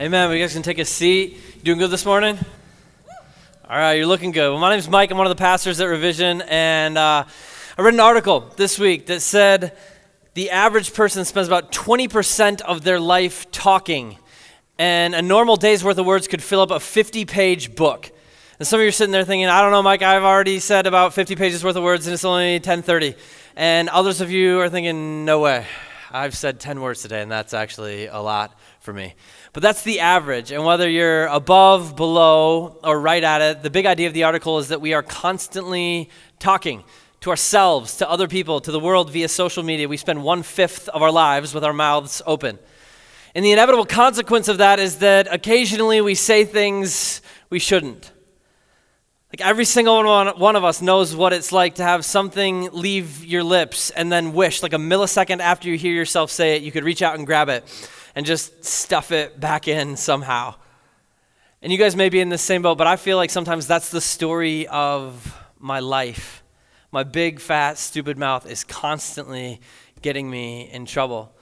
Amen. You guys can take a seat. You doing good this morning? All right, you're looking good. Well, my name's Mike. I'm one of the pastors at Revision, and I read an article this week that said the average person spends about 20% of their life talking, and a normal day's worth of words could fill up a 50-page book. And some of you are sitting there thinking, I don't know, Mike, I've already said about 50 pages worth of words, and it's only 10:30. And others of you are thinking, no way. I've said 10 words today, and that's actually a lot for me. But that's the average, and whether you're above, below, or right at it, the big idea of the article is that we are constantly talking to ourselves, to other people, to the world via social media. We spend 1/5 of our lives with our mouths open. And the inevitable consequence of that is that occasionally we say things we shouldn't. Like every single one of us knows what it's like to have something leave your lips and then wish, like a millisecond after you hear yourself say it, you could reach out and grab it and just stuff it back in somehow. And you guys may be in the same boat, but I feel like sometimes that's the story of my life. My big, fat, stupid mouth is constantly getting me in trouble.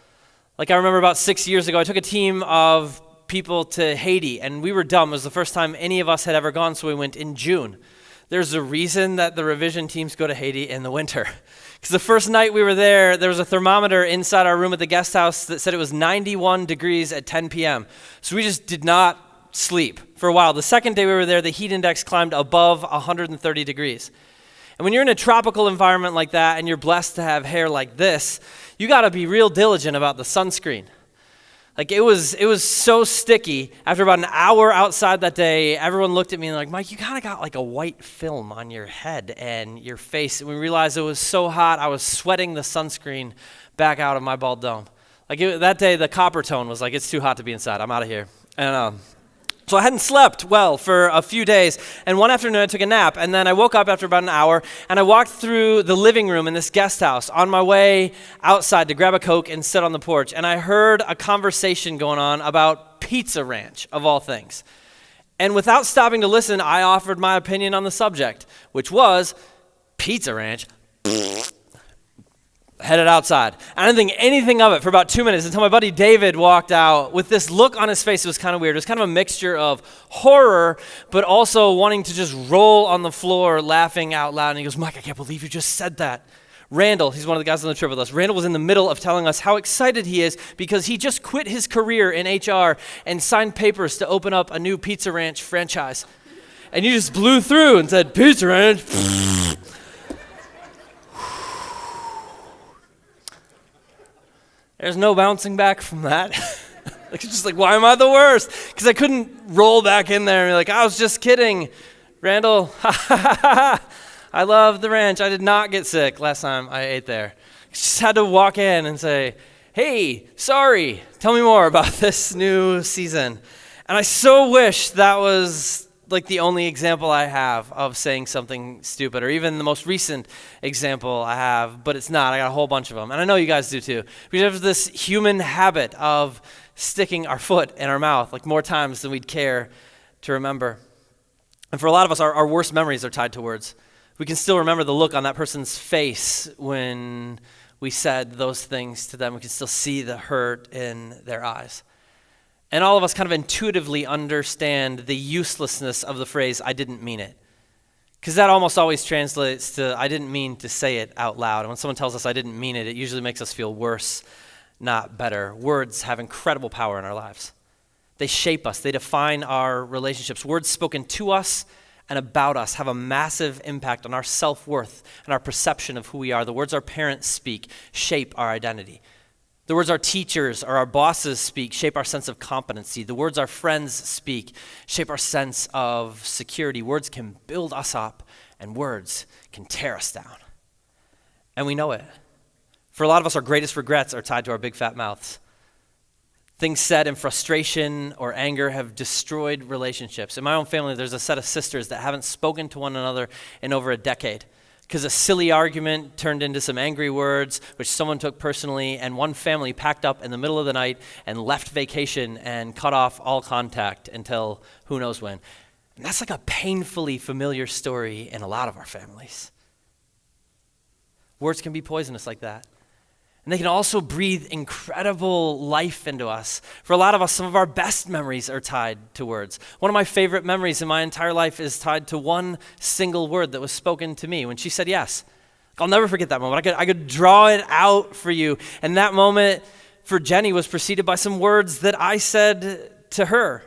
Like I remember about 6 years ago, I took a team of people to Haiti, and we were dumb. It was the first time any of us had ever gone, so we went in June. There's a reason that the Revision teams go to Haiti in the winter. Because the first night we were there was a thermometer inside our room at the guest house that said it was 91 degrees at 10 p.m. So we just did not sleep for a while. The second day we were there, the heat index climbed above 130 degrees. And when you're in a tropical environment like that and you're blessed to have hair like this, you got to be real diligent about the sunscreen. Like it was so sticky. After about an hour outside that day, everyone looked at me and like, Mike, you kind of got like a white film on your head and your face. And we realized it was so hot, I was sweating the sunscreen back out of my bald dome. That day, the copper tone was like, it's too hot to be inside. I'm out of here. And so I hadn't slept well for a few days, and one afternoon I took a nap, and then I woke up after about an hour, and I walked through the living room in this guest house on my way outside to grab a Coke and sit on the porch, and I heard a conversation going on about Pizza Ranch, of all things. And without stopping to listen, I offered my opinion on the subject, which was, Pizza Ranch? Headed outside. I didn't think anything of it for about 2 minutes until my buddy David walked out with this look on his face. It was kind of weird. It was kind of a mixture of horror, but also wanting to just roll on the floor laughing out loud. And he goes, Mike, I can't believe you just said that. Randall, he's one of the guys on the trip with us. Randall was in the middle of telling us how excited he is because he just quit his career in HR and signed papers to open up a new Pizza Ranch franchise. And you just blew through and said, Pizza Ranch? There's no bouncing back from that. It's just like, why am I the worst? Because I couldn't roll back in there and be like, I was just kidding. Randall, I love the ranch. I did not get sick last time I ate there. Just had to walk in and say, hey, sorry, tell me more about this new season. And I so wish that was like the only example I have of saying something stupid, or even the most recent example I have, but it's not. I got a whole bunch of them, and I know you guys do too. We have this human habit of sticking our foot in our mouth like more times than we'd care to remember. And for a lot of us, our worst memories are tied to words. We can still remember the look on that person's face when we said those things to them. We can still see the hurt in their eyes. And all of us kind of intuitively understand the uselessness of the phrase, I didn't mean it. Because that almost always translates to, I didn't mean to say it out loud. And when someone tells us I didn't mean it, it usually makes us feel worse, not better. Words have incredible power in our lives. They shape us. They define our relationships. Words spoken to us and about us have a massive impact on our self-worth and our perception of who we are. The words our parents speak shape our identity. The words our teachers or our bosses speak shape our sense of competency. The words our friends speak shape our sense of security. Words can build us up, and words can tear us down. And we know it. For a lot of us, our greatest regrets are tied to our big fat mouths. Things said in frustration or anger have destroyed relationships. In my own family, there's a set of sisters that haven't spoken to one another in over a decade, because a silly argument turned into some angry words, which someone took personally, and one family packed up in the middle of the night and left vacation and cut off all contact until who knows when. And that's like a painfully familiar story in a lot of our families. Words can be poisonous like that. And And they can also breathe incredible life into us. For a lot of us, some of our best memories are tied to words. One of my favorite memories in my entire life is tied to one single word that was spoken to me when she said yes. I'll never forget that moment. I could draw it out for you. And that moment for Jenny was preceded by some words that I said to her.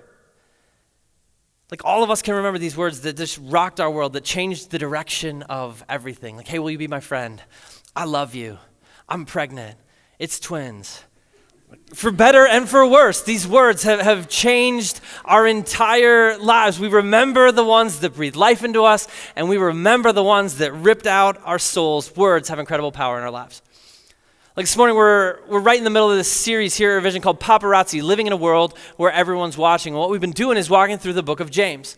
Like all of us can remember these words that just rocked our world, that changed the direction of everything. Like, hey, will you be my friend? I love you. I'm pregnant. It's twins. For better and for worse, these words have changed our entire lives. We remember the ones that breathe life into us, and we remember the ones that ripped out our souls. Words have incredible power in our lives. Like this morning, we're right in the middle of this series here at Revision called Paparazzi, Living in a World Where Everyone's Watching. And what we've been doing is walking through the book of James.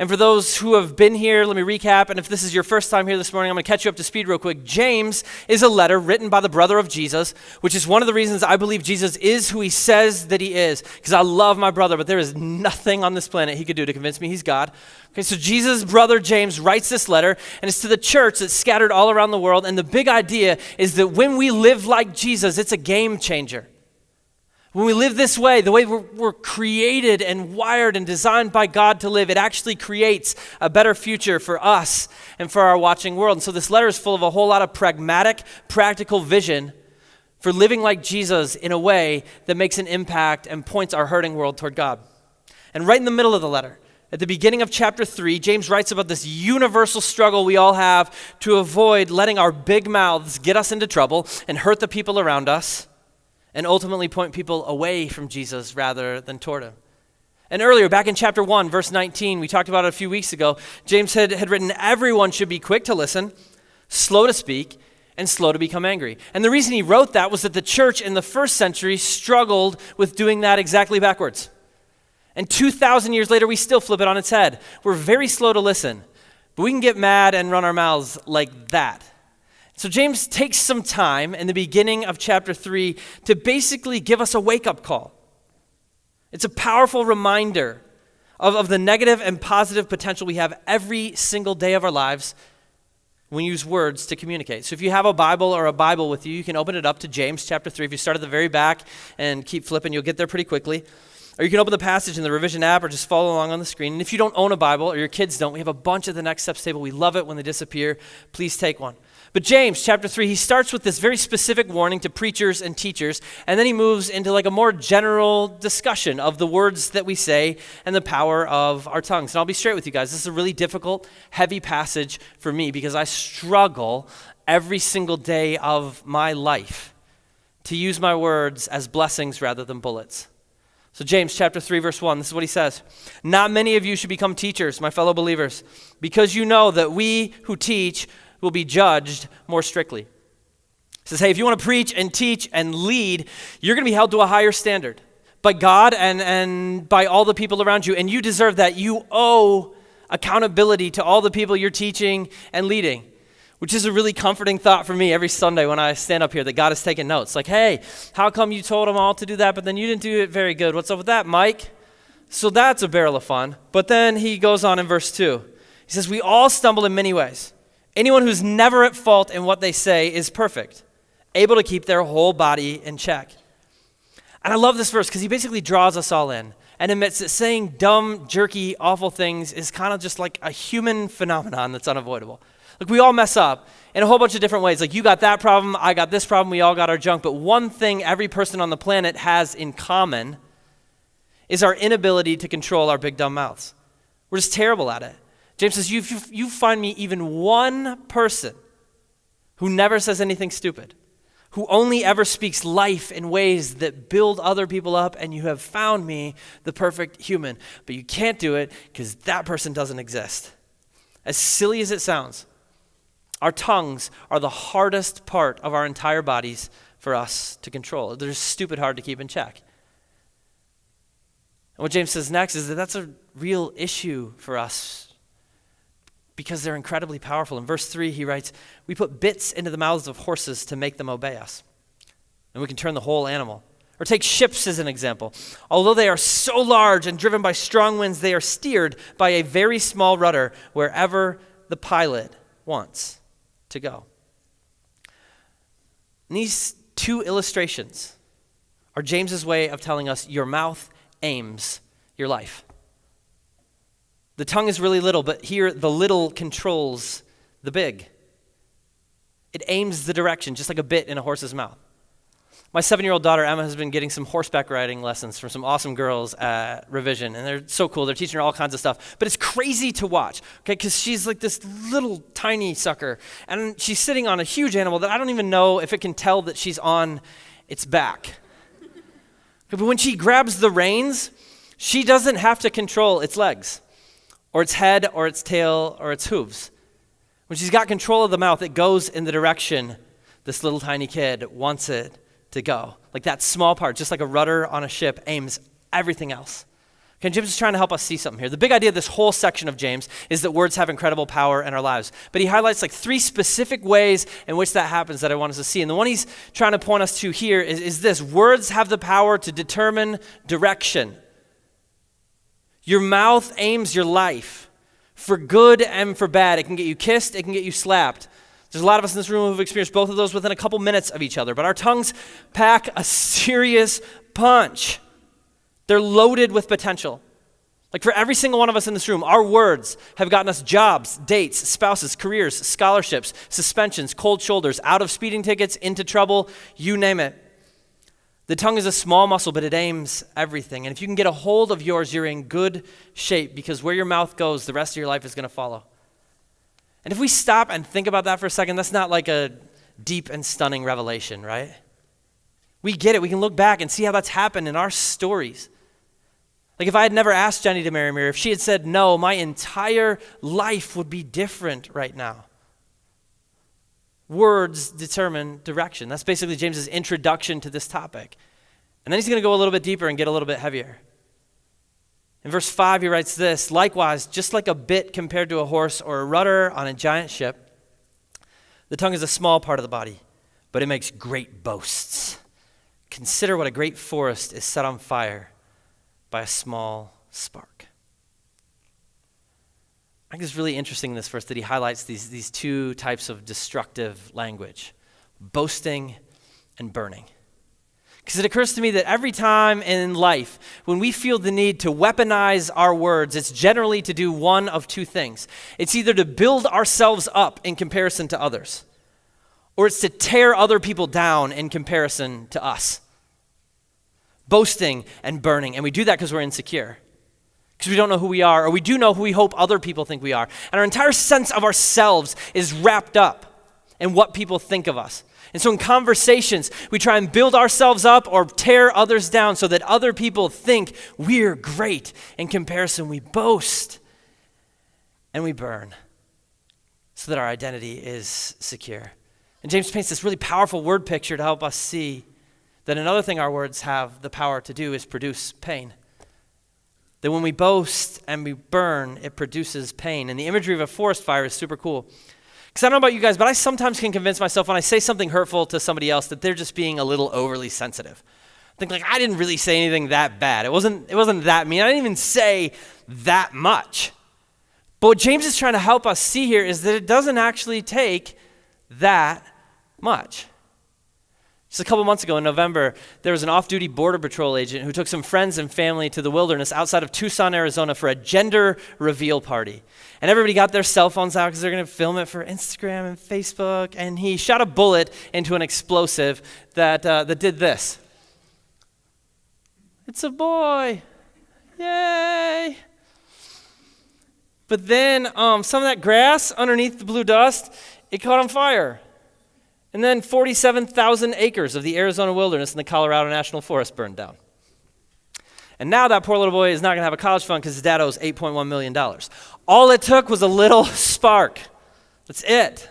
And for those who have been here, let me recap. And if this is your first time here this morning, I'm going to catch you up to speed real quick. James is a letter written by the brother of Jesus, which is one of the reasons I believe Jesus is who he says that he is. Because I love my brother, but there is nothing on this planet he could do to convince me he's God. Okay, so Jesus' brother James writes this letter, and it's to the church that's scattered all around the world. And the big idea is that when we live like Jesus, it's a game changer. When we live this way, the way we're created and wired and designed by God to live, it actually creates a better future for us and for our watching world. And so this letter is full of a whole lot of pragmatic, practical vision for living like Jesus in a way that makes an impact and points our hurting world toward God. And right in the middle of the letter, at the beginning of chapter 3, James writes about this universal struggle we all have to avoid letting our big mouths get us into trouble and hurt the people around us, and ultimately point people away from Jesus rather than toward him. And earlier, back in chapter 1, verse 19, we talked about it a few weeks ago, James had written, everyone should be quick to listen, slow to speak, and slow to become angry. And the reason he wrote that was that the church in the first century struggled with doing that exactly backwards. And 2,000 years later, we still flip it on its head. We're very slow to listen, but we can get mad and run our mouths like that. So James takes some time in the beginning of chapter 3 to basically give us a wake-up call. It's a powerful reminder of the negative and positive potential we have every single day of our lives when we use words to communicate. So if you have a Bible or a Bible with you, you can open it up to James chapter 3. If you start at the very back and keep flipping, you'll get there pretty quickly. Or you can open the passage in the Revision app or just follow along on the screen. And if you don't own a Bible or your kids don't, we have a bunch at the Next Steps table. We love it when they disappear. Please take one. But James, chapter 3, he starts with this very specific warning to preachers and teachers, and then he moves into like a more general discussion of the words that we say and the power of our tongues. And I'll be straight with you guys. This is a really difficult, heavy passage for me because I struggle every single day of my life to use my words as blessings rather than bullets. So James chapter 3, verse 1, this is what he says. Not many of you should become teachers, my fellow believers, because you know that we who teach will be judged more strictly. He says, hey, if you want to preach and teach and lead, you're going to be held to a higher standard by God and by all the people around you, and you deserve that. You owe accountability to all the people you're teaching and leading, which is a really comforting thought for me every Sunday when I stand up here that God is taking notes. Like, hey, how come you told them all to do that, but then you didn't do it very good? What's up with that, Mike? So that's a barrel of fun. But then he goes on in verse 2. He says, we all stumble in many ways. Anyone who's never at fault in what they say is perfect, able to keep their whole body in check. And I love this verse because he basically draws us all in and admits that saying dumb, jerky, awful things is kind of just like a human phenomenon that's unavoidable. Like we all mess up in a whole bunch of different ways. Like you got that problem, I got this problem, we all got our junk. But one thing every person on the planet has in common is our inability to control our big dumb mouths. We're just terrible at it. James says, you find me even one person who never says anything stupid, who only ever speaks life in ways that build other people up, and you have found me the perfect human. But you can't do it because that person doesn't exist. As silly as it sounds, our tongues are the hardest part of our entire bodies for us to control. They're stupid hard to keep in check. And what James says next is that that's a real issue for us because they're incredibly powerful. In verse 3, he writes, we put bits into the mouths of horses to make them obey us. And we can turn the whole animal. Or take ships as an example. Although they are so large and driven by strong winds, they are steered by a very small rudder wherever the pilot wants to go. And these 2 illustrations are James's way of telling us your mouth aims your life. The tongue is really little, but here the little controls the big. It aims the direction, just like a bit in a horse's mouth. My 7-year-old daughter, Emma, has been getting some horseback riding lessons from some awesome girls at Revision, and they're so cool. They're teaching her all kinds of stuff, but it's crazy to watch, okay, because she's like this little tiny sucker, and she's sitting on a huge animal that I don't even know if it can tell that she's on its back. But when she grabs the reins, she doesn't have to control its legs, or its head, or its tail, or its hooves. When she's got control of the mouth, it goes in the direction this little tiny kid wants it to go. Like that small part, just like a rudder on a ship, aims everything else. Okay, James is trying to help us see something here. The big idea of this whole section of James is that words have incredible power in our lives. But he highlights like 3 specific ways in which that happens that I want us to see. And the one he's trying to point us to here is this. Words have the power to determine direction. Your mouth aims your life for good and for bad. It can get you kissed, it can get you slapped. There's a lot of us in this room who've experienced both of those within a couple minutes of each other, but our tongues pack a serious punch. They're loaded with potential. Like for every single one of us in this room, our words have gotten us jobs, dates, spouses, careers, scholarships, suspensions, cold shoulders, out of speeding tickets, into trouble, you name it. The tongue is a small muscle, but it aims everything. And if you can get a hold of yours, you're in good shape, because where your mouth goes, the rest of your life is going to follow. And if we stop and think about that for a second, that's not like a deep and stunning revelation, right? We get it. We can look back and see how that's happened in our stories. Like if I had never asked Jenny to marry me, or if she had said no, my entire life would be different right now. Words determine direction. That's basically James's introduction to this topic. And then he's going to go a little bit deeper and get a little bit heavier. In verse 5, he writes this: likewise, just like a bit compared to a horse or a rudder on a giant ship, the tongue is a small part of the body, but it makes great boasts. Consider what a great forest is set on fire by a small spark. I think it's really interesting in this verse that he highlights these 2 types of destructive language: boasting and burning. Because it occurs to me that every time in life when we feel the need to weaponize our words, it's generally to do one of 2 things. It's either to build ourselves up in comparison to others, or it's to tear other people down in comparison to us. Boasting and burning. And we do that because we're insecure, because we don't know who we are, or we do know who we hope other people think we are. And our entire sense of ourselves is wrapped up in what people think of us. And so in conversations, we try and build ourselves up or tear others down so that other people think we're great. In comparison, we boast and we burn so that our identity is secure. And James paints this really powerful word picture to help us see that another thing our words have the power to do is produce pain. That when we boast and we burn, it produces pain. And the imagery of a forest fire is super cool. Because I don't know about you guys, but I sometimes can convince myself when I say something hurtful to somebody else that they're just being a little overly sensitive. I think like, I didn't really say anything that bad. It wasn't that mean. I didn't even say that much. But what James is trying to help us see here is that it doesn't actually take that much. Just a couple months ago in November, there was an off-duty Border Patrol agent who took some friends and family to the wilderness outside of Tucson, Arizona for a gender reveal party. And everybody got their cell phones out because they're going to film it for Instagram and Facebook. And he shot a bullet into an explosive that did this. It's a boy. Yay. But then some of that grass underneath the blue dust, it caught on fire. And then 47,000 acres of the Arizona wilderness and the Colorado National Forest burned down. And now that poor little boy is not going to have a college fund because his dad owes $8.1 million. All it took was a little spark. That's it.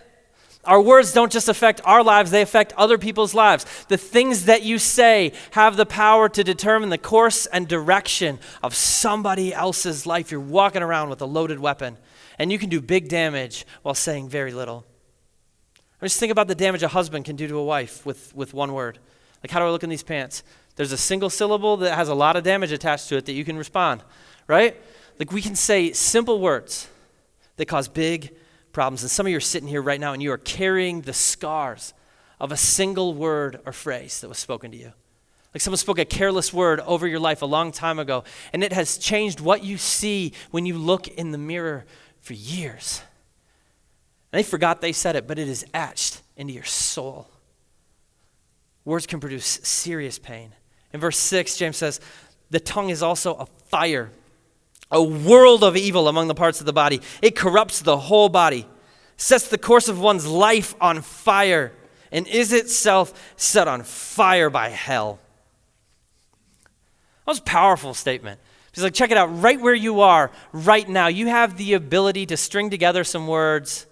Our words don't just affect our lives, they affect other people's lives. The things that you say have the power to determine the course and direction of somebody else's life. You're walking around with a loaded weapon, and you can do big damage while saying very little. Just think about the damage a husband can do to a wife with one word. Like, how do I look in these pants? There's a single syllable that has a lot of damage attached to it that you can respond, right? Like, we can say simple words that cause big problems. And some of you are sitting here right now and you are carrying the scars of a single word or phrase that was spoken to you. Like someone spoke a careless word over your life a long time ago, and it has changed what you see when you look in the mirror for years. And they forgot they said it, but it is etched into your soul. Words can produce serious pain. In verse 6, James says, the tongue is also a fire, a world of evil among the parts of the body. It corrupts the whole body, sets the course of one's life on fire, and is itself set on fire by hell. That was a powerful statement. He's like, check it out, right where you are, right now, you have the ability to string together some words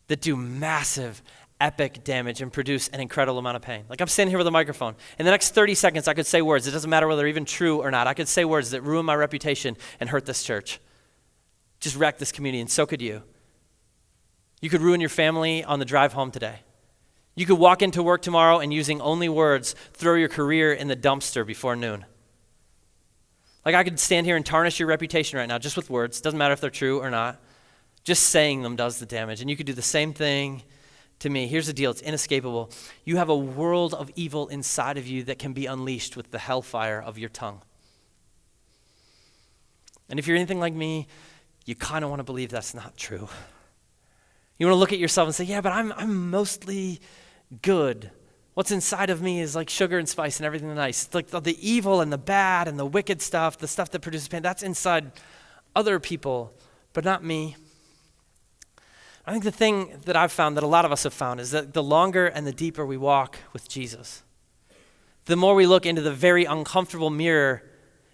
that do massive, epic damage and produce an incredible amount of pain. Like I'm standing here with a microphone. In the next 30 seconds, I could say words. It doesn't matter whether they're even true or not. I could say words that ruin my reputation and hurt this church. Just wreck this community, and so could you. You could ruin your family on the drive home today. You could walk into work tomorrow and using only words, throw your career in the dumpster before noon. Like I could stand here and tarnish your reputation right now just with words. Doesn't matter if they're true or not. Just saying them does the damage. And you could do the same thing to me. Here's the deal. It's inescapable. You have a world of evil inside of you that can be unleashed with the hellfire of your tongue. And if you're anything like me, you kind of want to believe that's not true. You want to look at yourself and say, yeah, but I'm mostly good. What's inside of me is like sugar and spice and everything nice. It's like the evil and the bad and the wicked stuff, the stuff that produces pain, that's inside other people, but not me. I think the thing that I've found, that a lot of us have found, is that the longer and the deeper we walk with Jesus, the more we look into the very uncomfortable mirror,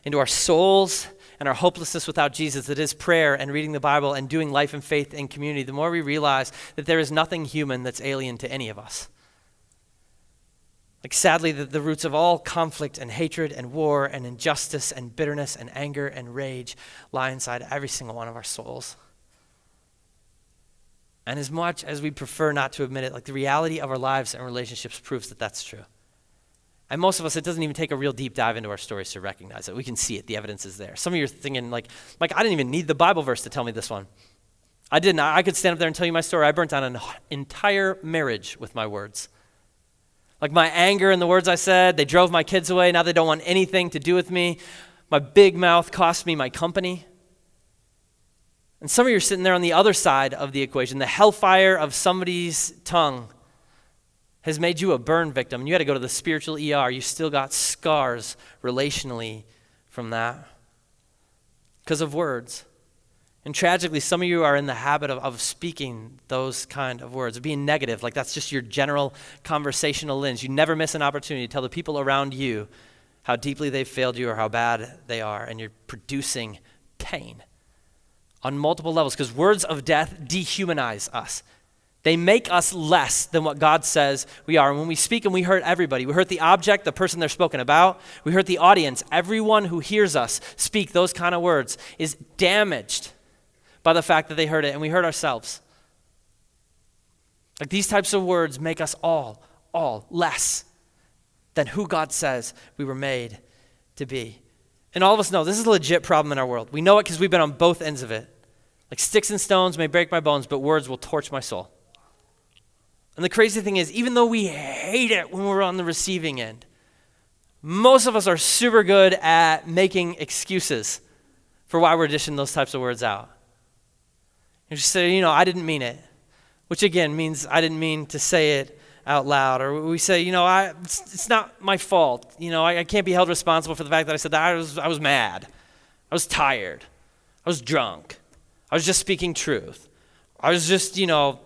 into our souls and our hopelessness without Jesus, that is prayer and reading the Bible and doing life and faith in community, the more we realize that there is nothing human that's alien to any of us. Like sadly, the roots of all conflict and hatred and war and injustice and bitterness and anger and rage lie inside every single one of our souls. And as much as we prefer not to admit it, like the reality of our lives and relationships proves that that's true. And most of us, it doesn't even take a real deep dive into our stories to recognize it. We can see it. The evidence is there. Some of you are thinking like, I didn't even need the Bible verse to tell me this one. I didn't. I could stand up there and tell you my story. I burnt down an entire marriage with my words. Like my anger and the words I said, they drove my kids away. Now they don't want anything to do with me. My big mouth cost me my company. And some of you are sitting there on the other side of the equation. The hellfire of somebody's tongue has made you a burn victim. You had to go to the spiritual ER. You still got scars relationally from that because of words. And tragically, some of you are in the habit of speaking those kind of words, of being negative. Like that's just your general conversational lens. You never miss an opportunity to tell the people around you how deeply they've failed you or how bad they are. And you're producing pain on multiple levels because words of death dehumanize us. They make us less than what God says we are. And when we speak and we hurt everybody, we hurt the object, the person they're spoken about, we hurt the audience. Everyone who hears us speak those kind of words is damaged by the fact that they heard it, and we hurt ourselves. Like these types of words make us all less than who God says we were made to be. And all of us know this is a legit problem in our world. We know it because we've been on both ends of it. Like sticks and stones may break my bones, but words will torch my soul. And the crazy thing is, even though we hate it when we're on the receiving end, most of us are super good at making excuses for why we're dishing those types of words out. You just say, I didn't mean it, which again means I didn't mean to say it out loud. Or we say, it's not my fault. I can't be held responsible for the fact that I said that. I was mad. I was tired. I was drunk. I was just speaking truth. I was just, I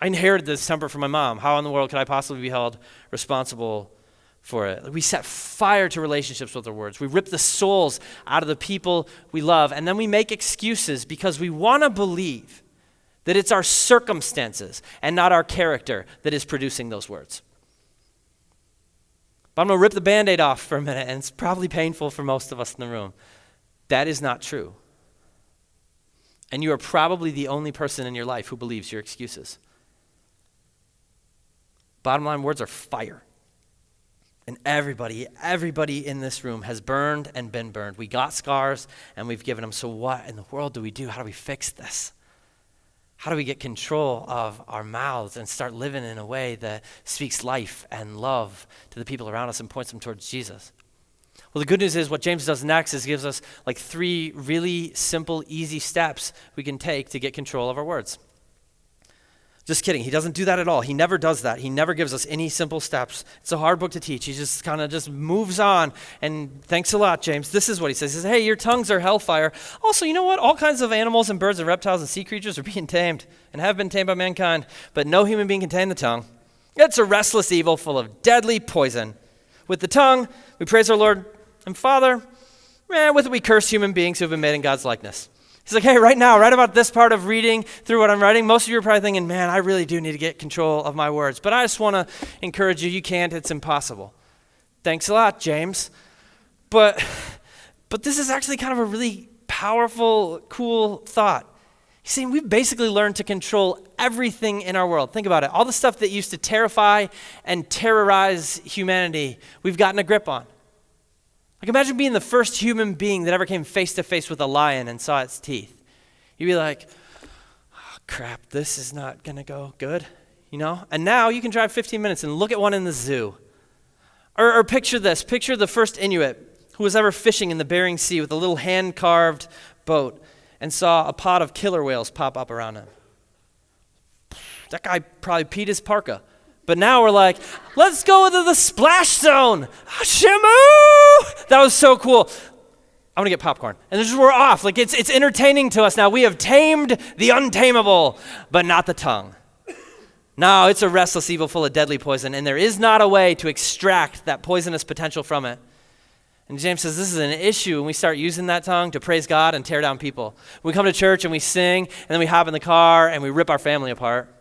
inherited this temper from my mom. How in the world could I possibly be held responsible for it? We set fire to relationships with our words. We rip the souls out of the people we love, and then we make excuses because we want to believe that it's our circumstances and not our character that is producing those words. But I'm going to rip the Band-Aid off for a minute, and it's probably painful for most of us in the room. That is not true. And you are probably the only person in your life who believes your excuses. Bottom line, words are fire. And everybody in this room has burned and been burned. We got scars and we've given them. So what in the world do we do? How do we fix this? How do we get control of our mouths and start living in a way that speaks life and love to the people around us and points them towards Jesus? Well, the good news is what James does next is gives us like 3 really simple, easy steps we can take to get control of our words. Just kidding. He doesn't do that at all. He never does that. He never gives us any simple steps. It's a hard book to teach. He just kind of just moves on. And thanks a lot, James. This is what he says. He says, hey, your tongues are hellfire. Also, you know what? All kinds of animals and birds and reptiles and sea creatures are being tamed and have been tamed by mankind, but no human being can tame the tongue. It's a restless evil full of deadly poison. With the tongue, we praise our Lord and Father. With it, we curse human beings who have been made in God's likeness. He's like, hey, right now, right about this part of reading through what I'm writing, most of you are probably thinking, man, I really do need to get control of my words. But I just want to encourage you, you can't, it's impossible. Thanks a lot, James. But this is actually kind of a really powerful, cool thought. You see, we've basically learned to control everything in our world. Think about it. All the stuff that used to terrify and terrorize humanity, we've gotten a grip on. Like imagine being the first human being that ever came face to face with a lion and saw its teeth. You'd be like, oh, crap, this is not going to go good, you know? And now you can drive 15 minutes and look at one in the zoo. Or picture this. Picture the first Inuit who was ever fishing in the Bering Sea with a little hand-carved boat and saw a pod of killer whales pop up around him. That guy probably peed his parka. But now we're like, let's go to the splash zone. Shamu! That was so cool. I'm gonna get popcorn. And we're off. Like it's entertaining to us now. We have tamed the untamable, but not the tongue. No, it's a restless evil full of deadly poison, and there is not a way to extract that poisonous potential from it. And James says this is an issue when we start using that tongue to praise God and tear down people. We come to church and we sing, and then we hop in the car and we rip our family apart.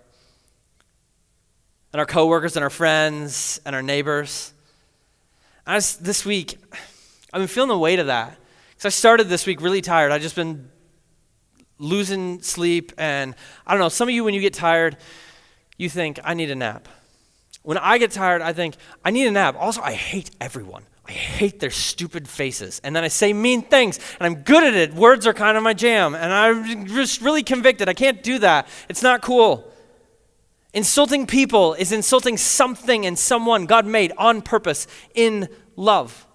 And our coworkers and our friends and our neighbors. This week, I've been feeling the weight of that. Because I started this week really tired. I've just been losing sleep. And I don't know, some of you, when you get tired, you think, I need a nap. When I get tired, I think, I need a nap. Also, I hate everyone. I hate their stupid faces. And then I say mean things. And I'm good at it. Words are kind of my jam. And I'm just really convicted. I can't do that. It's not cool. Insulting people is insulting something and someone God made on purpose in love.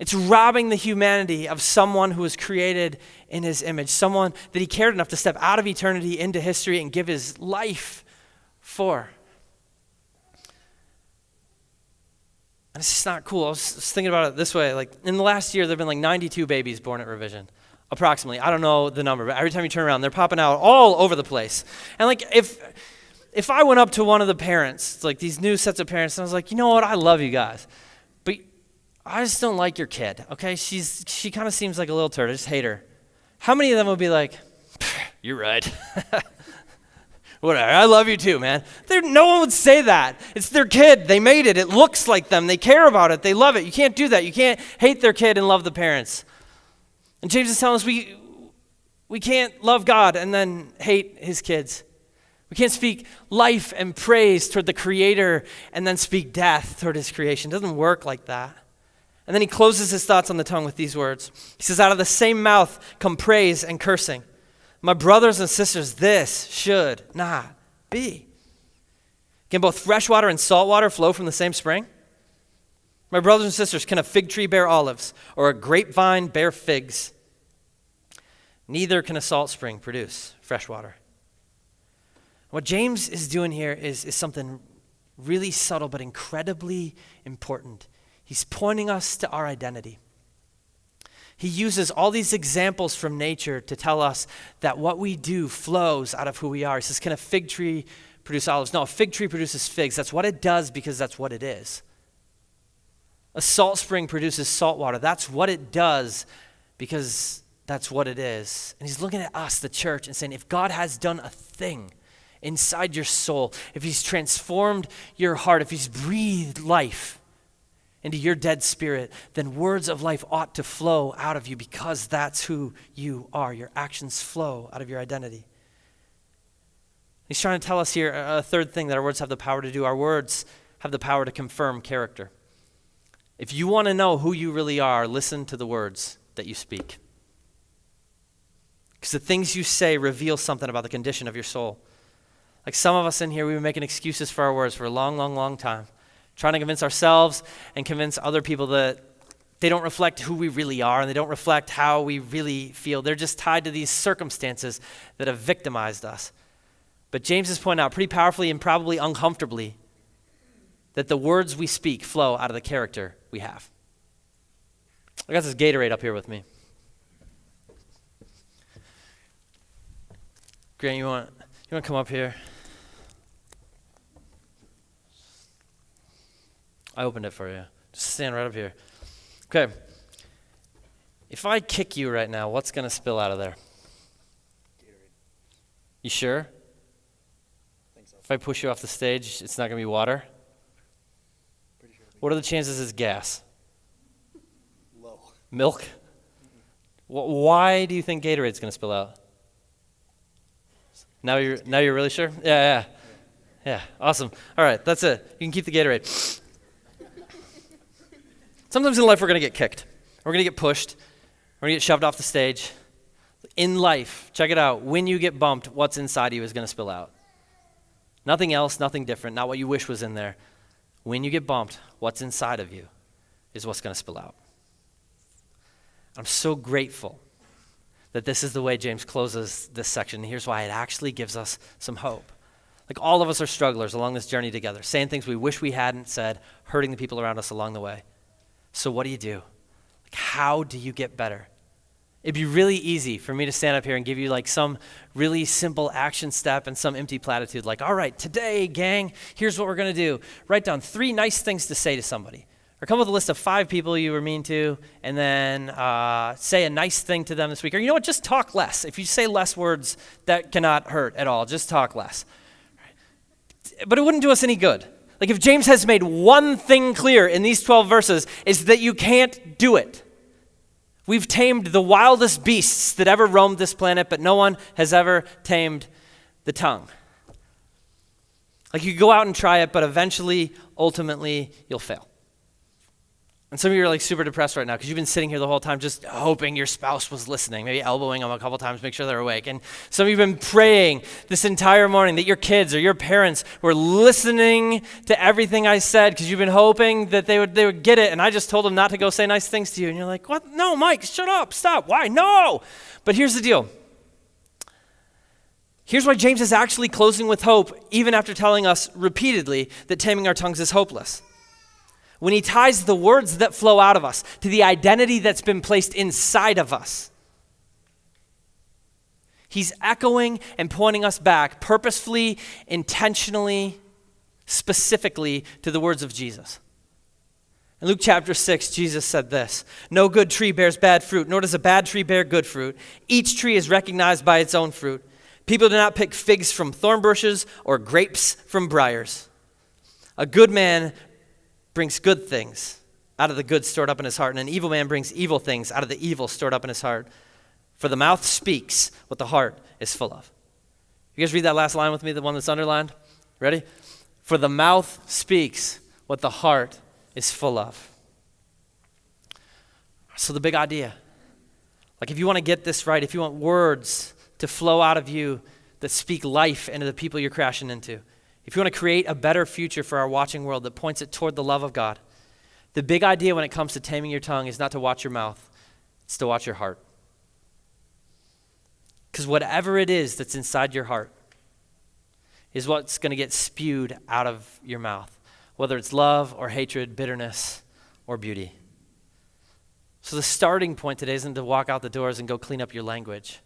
It's robbing the humanity of someone who was created in his image, someone that he cared enough to step out of eternity into history and give his life for. And it's just not cool. I was thinking about it this way. Like in the last year, there have been like 92 babies born at Revision. Approximately. I don't know the number, but every time you turn around, they're popping out all over the place. And like if I went up to one of the parents, like these new sets of parents, and I was like, you know what, I love you guys, but I just don't like your kid, okay? She kind of seems like a little turd. I just hate her. How many of them would be like, you're right. Whatever, I love you too, man. No one would say that. It's their kid. They made it. It looks like them. They care about it. They love it. You can't do that. You can't hate their kid and love the parents. And James is telling us we can't love God and then hate his kids. We can't speak life and praise toward the Creator and then speak death toward his creation. It doesn't work like that. And then he closes his thoughts on the tongue with these words. He says, out of the same mouth come praise and cursing. My brothers and sisters, this should not be. Can both fresh water and salt water flow from the same spring? My brothers and sisters, can a fig tree bear olives or a grapevine bear figs? Neither can a salt spring produce fresh water. What James is doing here is something really subtle but incredibly important. He's pointing us to our identity. He uses all these examples from nature to tell us that what we do flows out of who we are. He says, can a fig tree produce olives? No, a fig tree produces figs. That's what it does because that's what it is. A salt spring produces salt water. That's what it does because that's what it is. And he's looking at us, the church, and saying, if God has done a thing inside your soul, if he's transformed your heart, if he's breathed life into your dead spirit, then words of life ought to flow out of you because that's who you are. Your actions flow out of your identity. He's trying to tell us here a third thing that our words have the power to do. Our words have the power to confirm character. If you want to know who you really are, listen to the words that you speak. Because the things you say reveal something about the condition of your soul. Like some of us in here, we've been making excuses for our words for a long, long, long time, trying to convince ourselves and convince other people that they don't reflect who we really are and they don't reflect how we really feel. They're just tied to these circumstances that have victimized us. But James is pointing out pretty powerfully and probably uncomfortably that the words we speak flow out of the character we have. I got this Gatorade up here with me. Grant, you want to come up here? I opened it for you. Just stand right up here. Okay. If I kick you right now, what's going to spill out of there? Gatorade. You sure? I think so. If I push you off the stage, it's not going to be water? Pretty sure. What are the chances it's gas? Low. Milk? Why do you think Gatorade's going to spill out? Now you're really sure? Yeah. Awesome. All right, that's it. You can keep the Gatorade. Sometimes in life we're going to get kicked. We're going to get pushed. We're going to get shoved off the stage. In life, check it out. When you get bumped, what's inside of you is going to spill out. Nothing else, nothing different, not what you wish was in there. When you get bumped, what's inside of you is what's going to spill out. I'm so grateful that this is the way James closes this section. And here's why it actually gives us some hope. Like all of us are strugglers along this journey together, saying things we wish we hadn't said, hurting the people around us along the way. So what do you do? Like, how do you get better? It'd be really easy for me to stand up here and give you like some really simple action step and some empty platitude. Like, all right, today, gang, here's what we're going to do. Write down 3 nice things to say to somebody. Or come with a list of 5 people you were mean to, and then say a nice thing to them this week. Or you know what, just talk less. If you say less words, that cannot hurt at all. Just talk less. But it wouldn't do us any good. Like if James has made one thing clear in these 12 verses, is that you can't do it. We've tamed the wildest beasts that ever roamed this planet, but no one has ever tamed the tongue. Like you go out and try it, but eventually, ultimately, you'll fail. And some of you are like super depressed right now because you've been sitting here the whole time just hoping your spouse was listening, maybe elbowing them a couple times, make sure they're awake. And some of you have been praying this entire morning that your kids or your parents were listening to everything I said because you've been hoping that they would get it. And I just told them not to go say nice things to you. And you're like, what? No, Mike, shut up, stop. Why? No. But here's the deal. Here's why James is actually closing with hope, even after telling us repeatedly that taming our tongues is hopeless. When he ties the words that flow out of us to the identity that's been placed inside of us, he's echoing and pointing us back purposefully, intentionally, specifically to the words of Jesus. In Luke chapter 6, Jesus said this, "No good tree bears bad fruit, nor does a bad tree bear good fruit. Each tree is recognized by its own fruit. People do not pick figs from thorn bushes or grapes from briars. A good man brings good things out of the good stored up in his heart, and an evil man brings evil things out of the evil stored up in his heart. For the mouth speaks what the heart is full of." You guys read that last line with me, the one that's underlined? Ready? For the mouth speaks what the heart is full of. So the big idea, like if you want to get this right, if you want words to flow out of you that speak life into the people you're crashing into, if you want to create a better future for our watching world that points it toward the love of God, the big idea when it comes to taming your tongue is not to watch your mouth, it's to watch your heart. Because whatever it is that's inside your heart is what's going to get spewed out of your mouth, whether it's love or hatred, bitterness or beauty. So the starting point today isn't to walk out the doors and go clean up your language.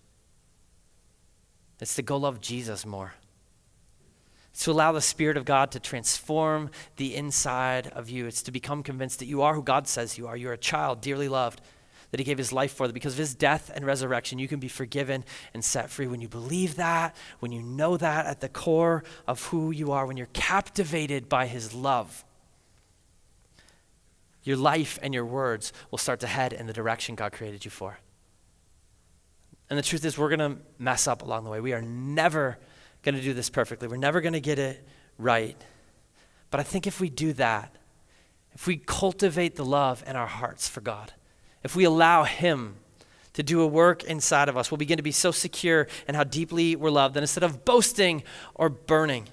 It's to go love Jesus more. It's to allow the Spirit of God to transform the inside of you. It's to become convinced that you are who God says you are. You're a child, dearly loved, that he gave his life for. That because of his death and resurrection, you can be forgiven and set free. When you believe that, when you know that at the core of who you are, when you're captivated by his love, your life and your words will start to head in the direction God created you for. And the truth is, we're going to mess up along the way. We are never going to do this perfectly. We're never going to get it right. But I think if we do that, if we cultivate the love in our hearts for God, if we allow him to do a work inside of us. We'll begin to be so secure in how deeply we're loved that instead of boasting or burning,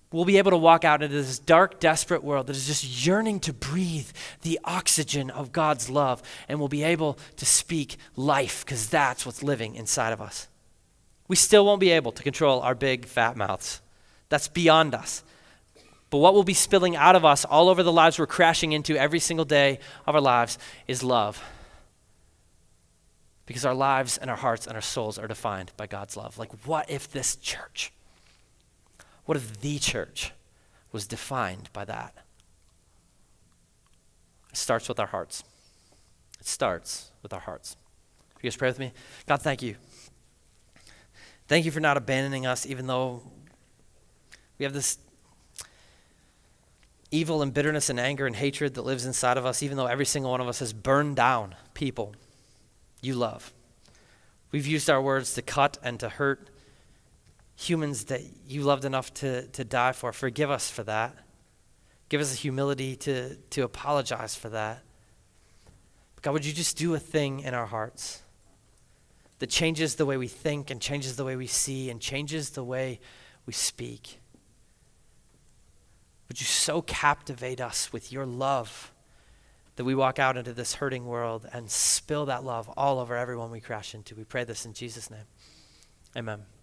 we'll be able to walk out into this dark, desperate world that is just yearning to breathe the oxygen of God's love, and we'll be able to speak life because that's what's living inside of us. We still won't be able to control our big, fat mouths. That's beyond us. But what will be spilling out of us all over the lives we're crashing into every single day of our lives is love. Because our lives and our hearts and our souls are defined by God's love. Like, what if this church, what if the church was defined by that? It starts with our hearts. It starts with our hearts. You guys pray with me? God, thank you. Thank you for not abandoning us, even though we have this evil and bitterness and anger and hatred that lives inside of us, even though every single one of us has burned down people you love. We've used our words to cut and to hurt humans that you loved enough to die for. Forgive us for that. Give us the humility to apologize for that. God, would you just do a thing in our hearts that changes the way we think and changes the way we see and changes the way we speak? Would you so captivate us with your love that we walk out into this hurting world and spill that love all over everyone we crash into? We pray this in Jesus' name. Amen.